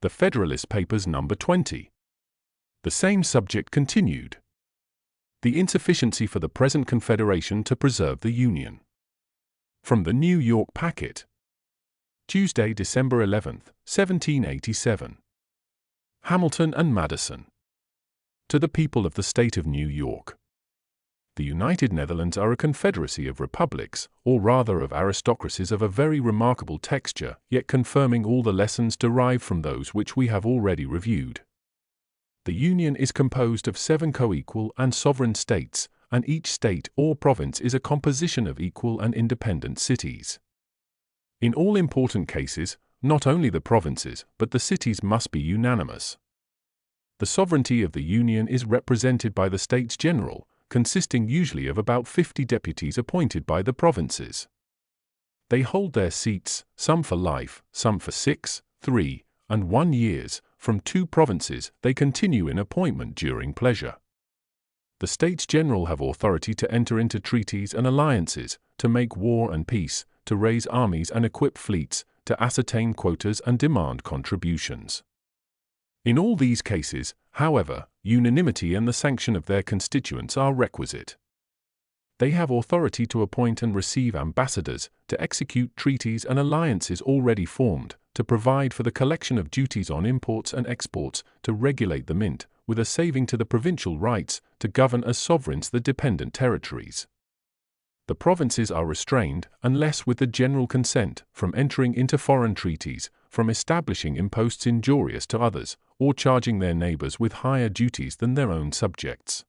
The Federalist Papers number 20. The same subject continued. The insufficiency for the present Confederation to preserve the Union. From the New York Packet. Tuesday, December 11, 1787. Hamilton and Madison. To the people of the State of New York. The United Netherlands are a confederacy of republics, or rather of aristocracies of a very remarkable texture, yet confirming all the lessons derived from those which we have already reviewed. The Union is composed of 7 co-equal and sovereign states, and each state or province is a composition of equal and independent cities. In all important cases, not only the provinces, but the cities must be unanimous. The sovereignty of the Union is represented by the States General, consisting usually of about 50 deputies appointed by the provinces. They hold their seats, some for life, some for 6, 3, and 1 years. From 2 provinces they continue in appointment during pleasure. The States General have authority to enter into treaties and alliances, to make war and peace, to raise armies and equip fleets, to ascertain quotas and demand contributions. In all these cases, however, unanimity and the sanction of their constituents are requisite. They have authority to appoint and receive ambassadors, to execute treaties and alliances already formed, to provide for the collection of duties on imports and exports, to regulate the mint, with a saving to the provincial rights, to govern as sovereigns the dependent territories. The provinces are restrained, unless with the general consent, from entering into foreign treaties, from establishing imposts injurious to others, or charging their neighbors with higher duties than their own subjects.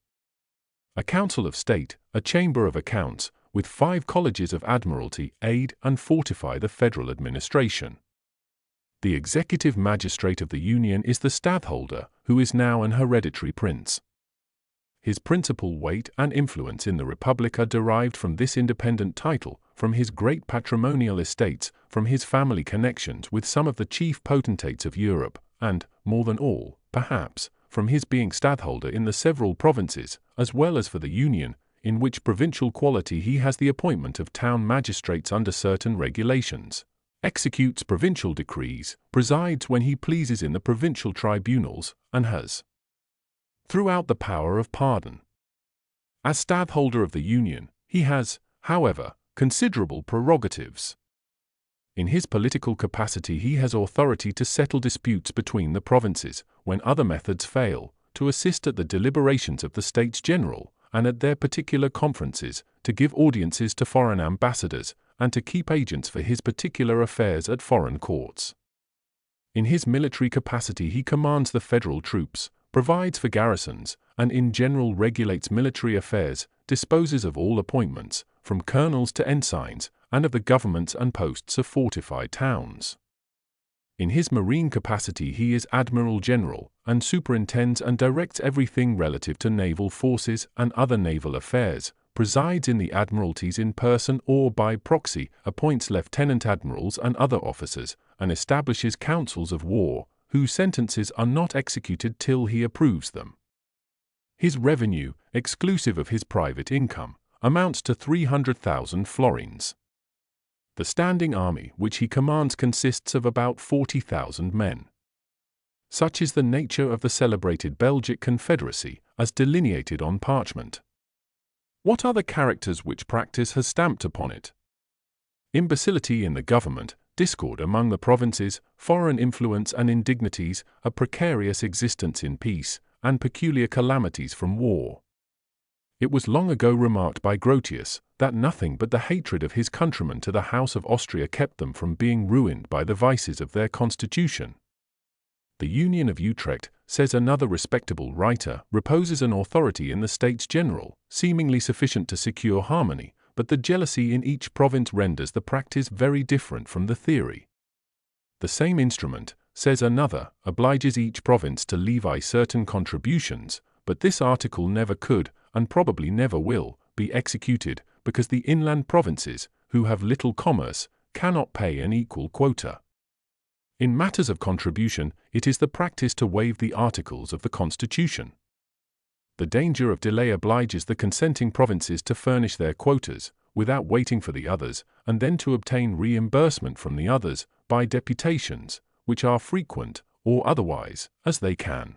A Council of State, a Chamber of Accounts, with 5 colleges of admiralty, aid and fortify the federal administration. The executive magistrate of the Union is the stadtholder, who is now an hereditary prince. His principal weight and influence in the Republic are derived from this independent title, from his great patrimonial estates, from his family connections with some of the chief potentates of Europe, and, more than all, perhaps, from his being stadtholder in the several provinces, as well as for the Union, in which provincial quality he has the appointment of town magistrates under certain regulations, executes provincial decrees, presides when he pleases in the provincial tribunals, and has throughout the power of pardon. As stadtholder of the Union, he has, however, considerable prerogatives. In his political capacity he has authority to settle disputes between the provinces, when other methods fail, to assist at the deliberations of the States General, and at their particular conferences, to give audiences to foreign ambassadors, and to keep agents for his particular affairs at foreign courts. In his military capacity he commands the federal troops, provides for garrisons, and in general regulates military affairs, disposes of all appointments, from colonels to ensigns, and of the governments and posts of fortified towns. In his marine capacity he is Admiral General, and superintends and directs everything relative to naval forces and other naval affairs, presides in the admiralties in person or by proxy, appoints lieutenant admirals and other officers, and establishes councils of war, whose sentences are not executed till he approves them. His revenue, exclusive of his private income, amounts to 300,000 florins. The standing army which he commands consists of about 40,000 men. Such is the nature of the celebrated Belgic Confederacy, as delineated on parchment. What are the characters which practice has stamped upon it? Imbecility in the government, discord among the provinces, foreign influence and indignities, a precarious existence in peace, and peculiar calamities from war. It was long ago remarked by Grotius, that nothing but the hatred of his countrymen to the House of Austria kept them from being ruined by the vices of their constitution. The Union of Utrecht, says another respectable writer, reposes an authority in the States General, seemingly sufficient to secure harmony, but the jealousy in each province renders the practice very different from the theory. The same instrument, says another, obliges each province to levy certain contributions, but this article never could, and probably never will, be executed, because the inland provinces, who have little commerce, cannot pay an equal quota. In matters of contribution, it is the practice to waive the articles of the Constitution. The danger of delay obliges the consenting provinces to furnish their quotas, without waiting for the others, and then to obtain reimbursement from the others, by deputations, which are frequent, or otherwise, as they can.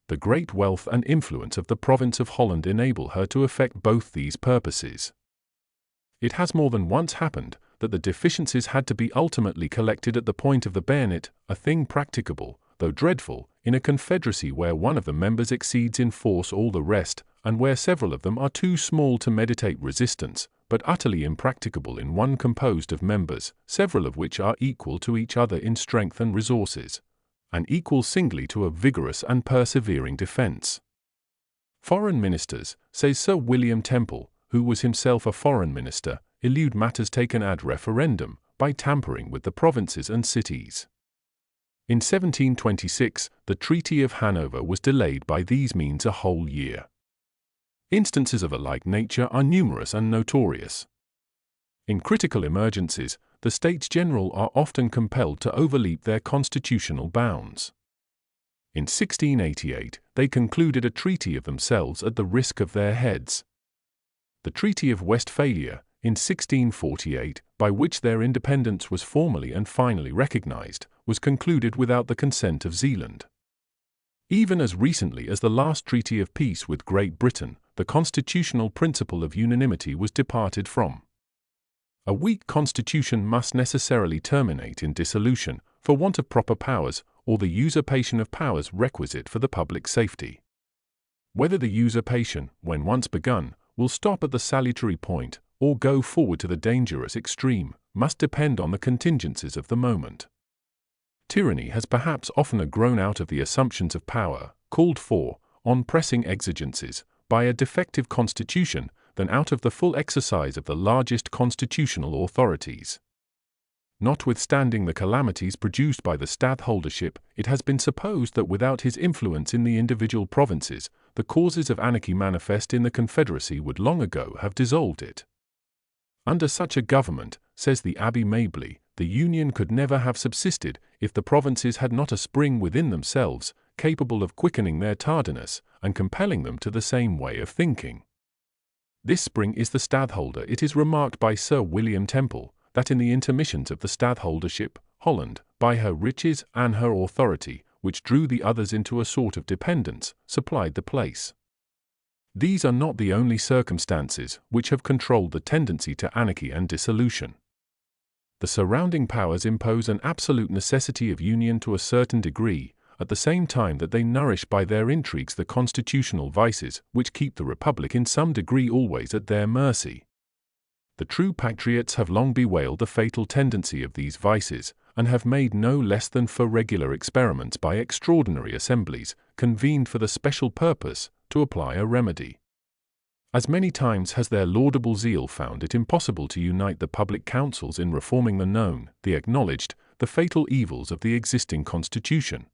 The great wealth and influence of the province of Holland enable her to effect both these purposes. It has more than once happened that the deficiencies had to be ultimately collected at the point of the bayonet, a thing practicable, though dreadful, in a confederacy where one of the members exceeds in force all the rest, and where several of them are too small to meditate resistance, but utterly impracticable in one composed of members, several of which are equal to each other in strength and resources, and equal singly to a vigorous and persevering defense. Foreign ministers, says Sir William Temple, who was himself a foreign minister, elude matters taken ad referendum by tampering with the provinces and cities. In 1726, the Treaty of Hanover was delayed by these means a whole year. Instances of a like nature are numerous and notorious. In critical emergencies, the States General are often compelled to overleap their constitutional bounds. In 1688, they concluded a treaty of themselves at the risk of their heads. The Treaty of Westphalia, in 1648, by which their independence was formally and finally recognized, was concluded without the consent of Zeeland. Even as recently as the last treaty of peace with Great Britain, the constitutional principle of unanimity was departed from. A weak constitution must necessarily terminate in dissolution, for want of proper powers, or the usurpation of powers requisite for the public safety. Whether the usurpation, when once begun, will stop at the salutary point, or go forward to the dangerous extreme, must depend on the contingencies of the moment. Tyranny has perhaps oftener grown out of the assumptions of power, called for, on pressing exigencies, by a defective constitution, than out of the full exercise of the largest constitutional authorities. Notwithstanding the calamities produced by the stadtholdership, it has been supposed that without his influence in the individual provinces, the causes of anarchy manifest in the Confederacy would long ago have dissolved it. Under such a government, says the Abbé Mabley, the Union could never have subsisted if the provinces had not a spring within themselves, capable of quickening their tardiness, and compelling them to the same way of thinking. This spring is the stadtholder. It is remarked by Sir William Temple, that in the intermissions of the stadtholdership, Holland, by her riches and her authority, which drew the others into a sort of dependence, supplied the place. These are not the only circumstances which have controlled the tendency to anarchy and dissolution. The surrounding powers impose an absolute necessity of union to a certain degree, at the same time that they nourish by their intrigues the constitutional vices which keep the Republic in some degree always at their mercy. The true patriots have long bewailed the fatal tendency of these vices, and have made no less than 4 regular experiments by extraordinary assemblies, convened for the special purpose, to apply a remedy. As many times has their laudable zeal found it impossible to unite the public councils in reforming the known, the acknowledged, the fatal evils of the existing constitution.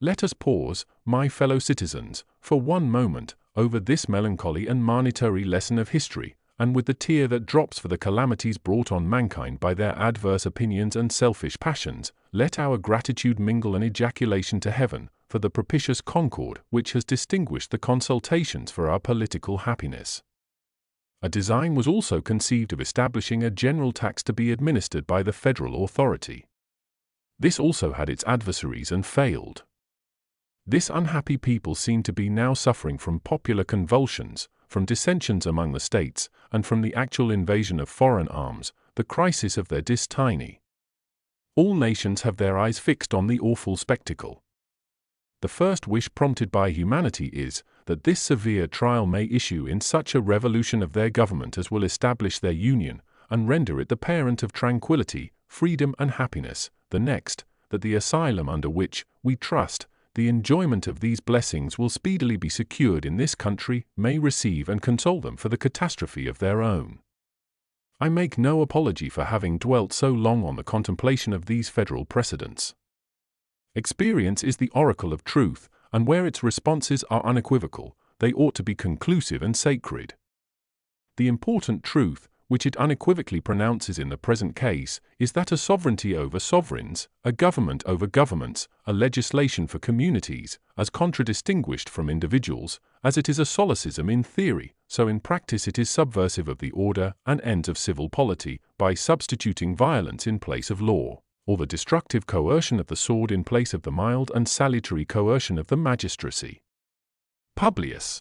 Let us pause, my fellow citizens, for one moment, over this melancholy and monetary lesson of history, and with the tear that drops for the calamities brought on mankind by their adverse opinions and selfish passions, let our gratitude mingle an ejaculation to heaven, for the propitious concord which has distinguished the consultations for our political happiness. A design was also conceived of establishing a general tax to be administered by the federal authority. This also had its adversaries and failed. This unhappy people seem to be now suffering from popular convulsions, from dissensions among the states, and from the actual invasion of foreign arms, the crisis of their destiny. All nations have their eyes fixed on the awful spectacle. The first wish prompted by humanity is, that this severe trial may issue in such a revolution of their government as will establish their union, and render it the parent of tranquility, freedom and happiness. The next, that the asylum under which, we trust, the enjoyment of these blessings will speedily be secured in this country, may receive and console them for the catastrophe of their own. I make no apology for having dwelt so long on the contemplation of these federal precedents. Experience is the oracle of truth, and where its responses are unequivocal, they ought to be conclusive and sacred. The important truth, which it unequivocally pronounces in the present case, is that a sovereignty over sovereigns, a government over governments, a legislation for communities, as contradistinguished from individuals, as it is a solecism in theory, so in practice it is subversive of the order and ends of civil polity, by substituting violence in place of law. or the destructive coercion of the sword in place of the mild and salutary coercion of the magistracy. Publius.